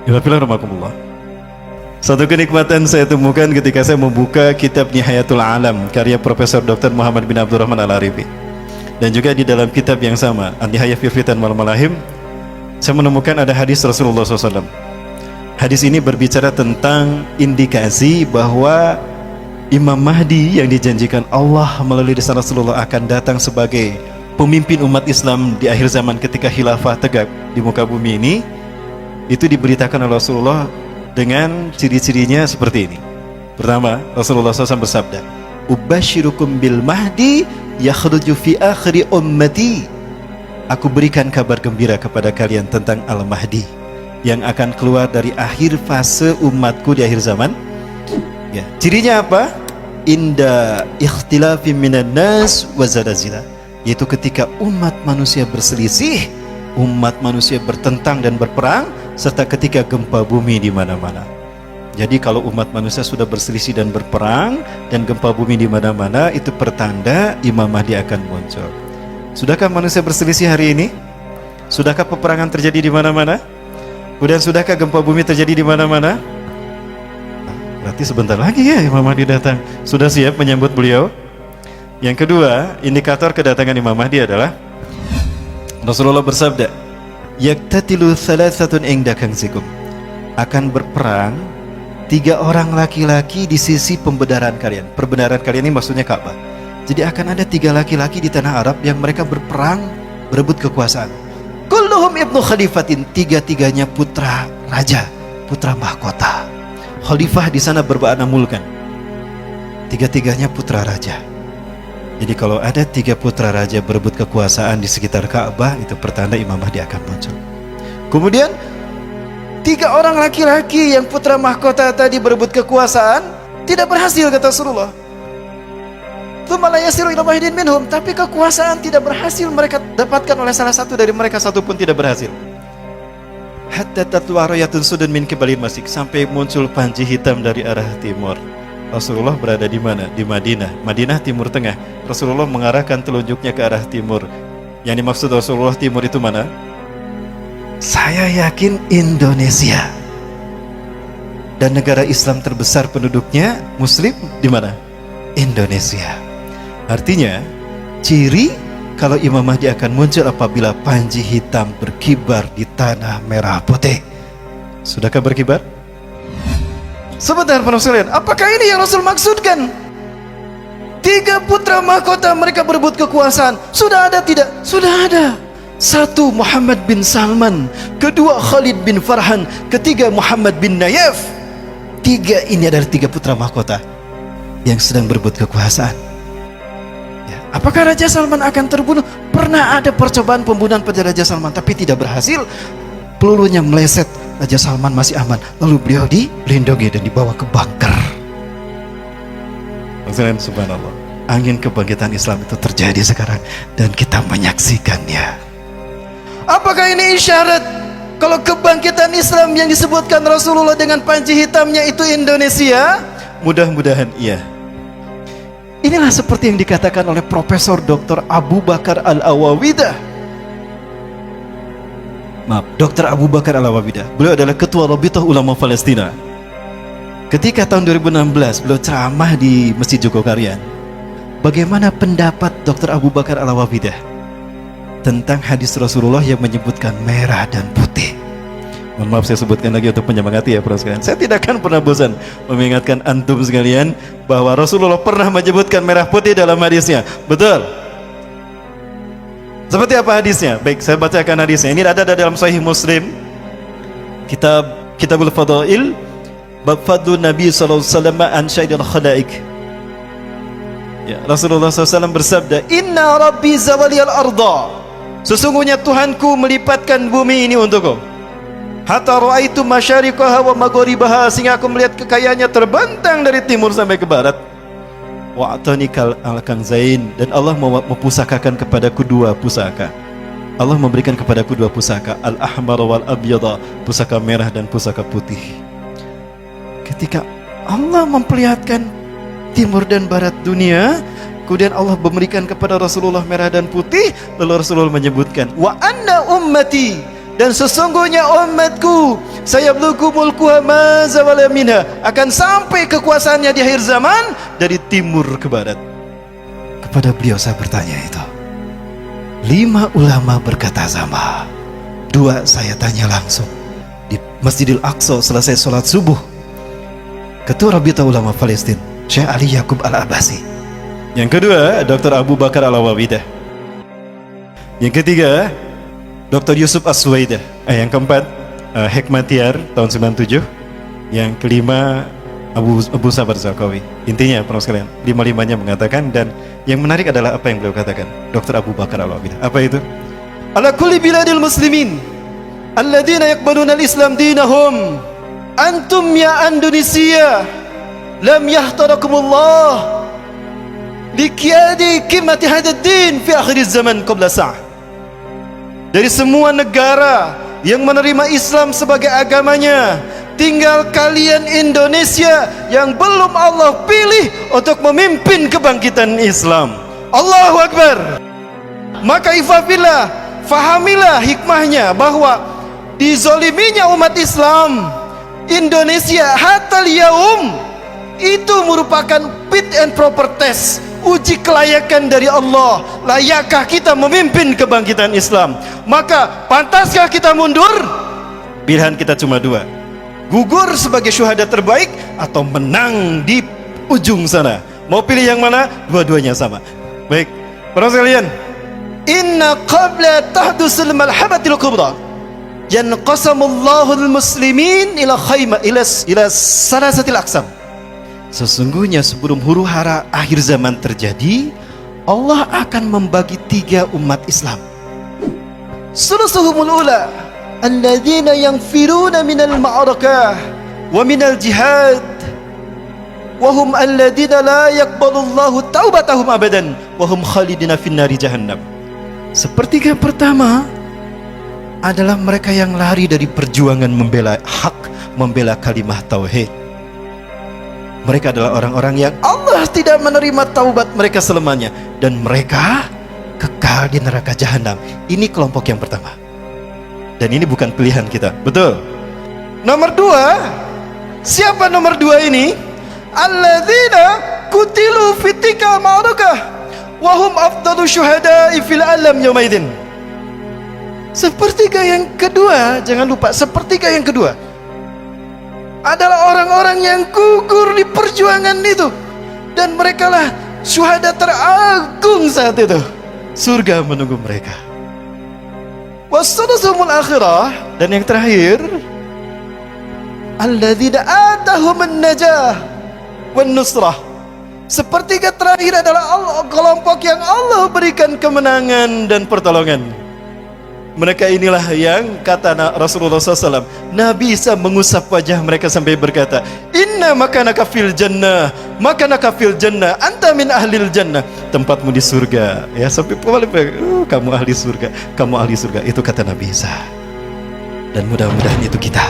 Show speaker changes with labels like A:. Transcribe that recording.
A: Bismillahirrahmanirrahim. Satu kenikmatan saya temukan ketika saya membuka kitab Nihayatul Alam karya Profesor Dr. Muhammad bin Abdurrahman Al-Arifi, dan juga di dalam kitab yang sama An-Nihayah fi Fitan wal Malahim, saya menemukan ada hadis Rasulullah SAW. Hadis ini berbicara tentang indikasi bahwa Imam Mahdi yang dijanjikan Allah melalui lisan Rasulullah akan datang sebagai pemimpin umat Islam di akhir zaman ketika khilafah tegak di muka bumi ini. Itu diberitakan oleh Rasulullah dengan ciri-cirinya seperti ini. Pertama, Rasulullah SAW bersabda, "Ubashirukum bil mahdi yakhruju fi akhiri ummati." Aku berikan kabar gembira kepada kalian tentang Al-Mahdi yang akan keluar dari akhir fase umatku di akhir zaman. Ya, cirinya apa? Inda ikhtilafi minan nas wa zalazila, yaitu ketika umat manusia berselisih, umat manusia bertentang dan berperang, serta ketika gempa bumi di mana-mana. Jadi kalau umat manusia sudah berselisih dan berperang dan gempa bumi di mana-mana, itu pertanda Imam Mahdi akan muncul. Sudahkah manusia berselisih hari ini? Sudahkah peperangan terjadi di mana-mana? Kemudian sudahkah gempa bumi terjadi di mana-mana? Berarti sebentar lagi ya Imam Mahdi datang. Sudah siap menyambut beliau? Yang kedua, indikator kedatangan Imam Mahdi adalah Rasulullah bersabda, "Yaktatilu thalathatun inda kangsikum." Akan berperang 3 orang laki-laki di sisi pembenaran kalian. Pembenaran kalian ini maksudnya Ka'bah. Jadi akan ada 3 laki-laki di tanah Arab yang mereka berperang berebut kekuasaan. Kulluhum ibnu khalifatin, 3-3-nya putra raja, putra mahkota. Khalifah di sana bermakna mulkan. 3-3-nya putra raja. Jadi kalau ada 3 putra raja berebut kekuasaan di sekitar Ka'bah, itu pertanda Imam Mahdi akan muncul. Kemudian 3 orang laki-laki yang putra mahkota tadi berebut kekuasaan tidak berhasil, kata Rasulullah. Tsumma la yasiru ila wahidin minhum, tapi kekuasaan tidak berhasil mereka dapatkan oleh salah satu dari mereka, satu pun tidak berhasil. Hatta tatwa rayatun sudun min kibalin masik, sampai muncul panji hitam dari arah timur. Rasulullah berada di mana? Di Madinah. Madinah timur tengah. Rasulullah mengarahkan telunjuknya ke arah timur. Yang dimaksud Rasulullah timur itu mana? Saya yakin Indonesia. Dan negara Islam terbesar penduduknya Muslim di mana? Indonesia. Artinya, ciri kalau Imam Mahdi akan muncul apabila panji hitam berkibar di tanah merah putih. Sudahkah berkibar? Sebentar para sekalian, apakah ini yang Rasul maksudkan? 3 putra mahkota mereka berebut kekuasaan. Sudah ada tidak? Sudah ada. 1 Muhammad bin Salman, kedua Khalid bin Farhan, ketiga Muhammad bin Nayef. 3 ini adalah 3 putra mahkota yang sedang berebut kekuasaan. Ya, apakah Raja Salman akan terbunuh? Pernah ada percobaan pembunuhan pada Raja Salman, tapi tidak berhasil. Pelurunya meleset, Raja Salman masih aman. Lalu beliau dilindungi dan dibawa ke bunker. Subhanallah, angin kebangkitan Islam itu terjadi sekarang dan kita menyaksikannya. Apakah ini isyarat kalau kebangkitan Islam yang disebutkan Rasulullah dengan panji hitamnya itu Indonesia? Mudah-mudahan iya. Inilah seperti yang dikatakan oleh Profesor Dr. Abu Bakar Al-Awawidah. Dr. Abu Bakar Al-Awawidah. Beliau adalah Ketua Rabithah Ulama Palestina. Ketika tahun 2016 beliau ceramah di Masjid Jogokarian, bagaimana pendapat Dr. Abu Bakar Al-Awawidah tentang hadis Rasulullah yang menyebutkan merah dan putih? Mohon maaf saya sebutkan lagi untuk menyemangati ya para sekalian. Saya tidak akan pernah bosan mengingatkan antum sekalian bahwa Rasulullah pernah menyebutkan merah putih dalam hadisnya. Betul? Seperti apa hadisnya? Baik, saya bacakan hadisnya. Ini ada dalam Sahih Muslim, Kitabul Fadail, bab fadlun Nabi sallallahu alaihi wasallam an syaidil khalaik. Ya, Rasulullah SAW bersabda, "Inna Rabbi zawaliyal arda." Sesungguhnya Tuhanku melipatkan bumi ini untukku. Hatta ra'aitu masyariqaha wa magharibaha, sehingga aku melihat kekayaannya terbentang dari timur sampai ke barat. Wa atanikal al-kanzain, dan Allah mempusakakan kepadaku 2 pusaka. Allah memberikan kepadaku 2 pusaka, al-ahmar wal abyada, pusaka merah dan pusaka putih. Ketika Allah memperlihatkan timur dan barat dunia, kemudian Allah memberikan kepada Rasulullah merah dan putih, lalu Rasulullah menyebutkan, wa anna ummati, Dan sesungguhnya umatku sayabluku mulkuha ma zawala minha, akan sampai kekuasaannya di akhir zaman dari timur ke barat. Kepada beliau saya bertanya itu. 5 ulama berkata sama. 2 saya tanya langsung di Masjidil Aqsa selesai sholat subuh. Ketua Rabita Ulama Palestina Syekh Ali Yaqub Al-Abasi. Yang kedua Dr. Abu Bakar Al-Awawidah. Yang ketiga Dr. Yusuf As-Suwaidah. Yang keempat Hekmatyar tahun 97. Yang kelima Abu Sabar Zarqawi. Intinya para sekalian, 5-5-nya mengatakan, dan yang menarik adalah apa yang beliau katakan, Dr. Abu Bakar Al-Awawidah. Apa itu? Ala kulli biladil muslimin alladzina yaqbaluna al-islam dinahum, antum ya Indonesia lam yahtarakumullah liqiyadi qimati hadzal din fi akhir zaman qabla sa'ah. Dari semua negara yang menerima Islam sebagai agamanya, tinggal kalian Indonesia yang belum Allah pilih untuk memimpin kebangkitan Islam. Allahu Akbar. Maka ifafillah, fahamilah hikmahnya bahwa dizoliminya umat Islam Indonesia hatal yaum itu merupakan fit and proper test, uji kelayakan dari Allah. Layakkah kita memimpin kebangkitan Islam? Maka pantaskah kita mundur? Pilihan kita cuma 2, gugur sebagai syuhada terbaik atau menang di ujung sana. Mau pilih yang mana? Dua-duanya sama. Baik, para sekalian, inna qabla tahdusul malhamatil kubra yanqasamullahu al-muslimin ila khayma ila salasatil aqsam. Sesungguhnya sebelum huru hara akhir zaman terjadi, Allah akan membagi 3 umat Islam. Sulusuhumul ula alladzina yanfiruna minal ma'arakah wa minal jihad wa hum alladzina la yaqbalullahu taubatahum abadan wa hum khalidina finnari jahannam. Sepertiga pertama adalah mereka yang lari dari perjuangan membela hak, membela kalimah tauhid. Mereka adalah orang-orang yang Allah tidak menerima taubat mereka selamanya, dan mereka kekal di neraka jahanam. Ini kelompok yang pertama. Dan ini bukan pilihan kita. Betul. Nomor 2, siapa nomor 2 ini? Alladzina kutilu fitika ma'arakah wa hum afdalu syuhada'i fil alam yaumaidin. Sepertiga yang kedua, jangan lupa, sepertiga yang kedua adalah orang-orang yang gugur di perjuangan itu, dan mereka lah syuhada teragung saat itu. Surga menunggu mereka. Wassadasumul akhirah, dan yang terakhir alladzina atahumun najah wan nusrah. Sepertiga terakhir adalah kelompok yang Allah berikan kemenangan dan pertolongan. Mereka inilah yang kata Rasulullah SAW, Nabi Isa mengusap wajah mereka sampai berkata, inna makanaka fil jannah, makanaka fil jannah, anta min ahlil jannah, tempatmu di surga. Ya, sampai kamu ahli surga, kamu ahli surga. Itu kata Nabi Isa. Dan mudah-mudahan itu kita.